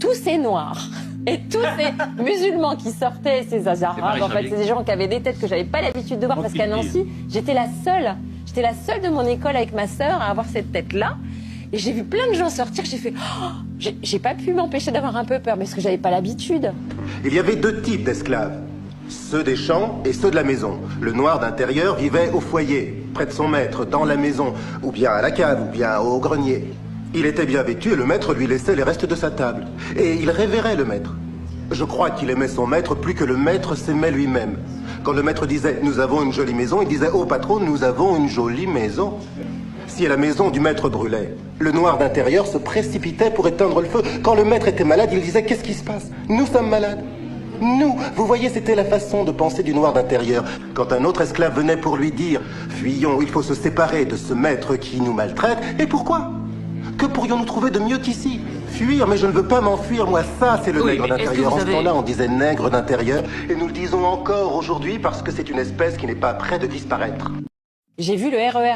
tous ces noirs et tous ces musulmans qui sortaient, ces arabes, en fait, c'est des gens qui avaient des têtes que j'avais pas l'habitude de voir parce qu'à Nancy, j'étais la seule de mon école avec ma sœur à avoir cette tête-là. Et j'ai vu plein de gens sortir, j'ai fait, oh, j'ai pas pu m'empêcher d'avoir un peu peur parce que j'avais pas l'habitude. Il y avait deux types d'esclaves, ceux des champs et ceux de la maison. Le noir d'intérieur vivait au foyer, près de son maître, dans la maison, ou bien à la cave, ou bien au grenier. Il était bien vêtu et le maître lui laissait les restes de sa table. Et il révérait le maître. Je crois qu'il aimait son maître plus que le maître s'aimait lui-même. Quand le maître disait « Nous avons une jolie maison », il disait « Oh patron, nous avons une jolie maison ». Si la maison du maître brûlait, le noir d'intérieur se précipitait pour éteindre le feu. Quand le maître était malade, il disait « Qu'est-ce qui se passe? Nous sommes malades. » Nous, vous voyez, c'était la façon de penser du noir d'intérieur. Quand un autre esclave venait pour lui dire « Fuyons, il faut se séparer de ce maître qui nous maltraite. » Et pourquoi? Que pourrions-nous trouver de mieux qu'ici? Fuir, mais je ne veux pas m'enfuir, moi, ça c'est le nègre d'intérieur. En ce temps-là, on disait nègre d'intérieur, et nous le disons encore aujourd'hui parce que c'est une espèce qui n'est pas près de disparaître. J'ai vu le RER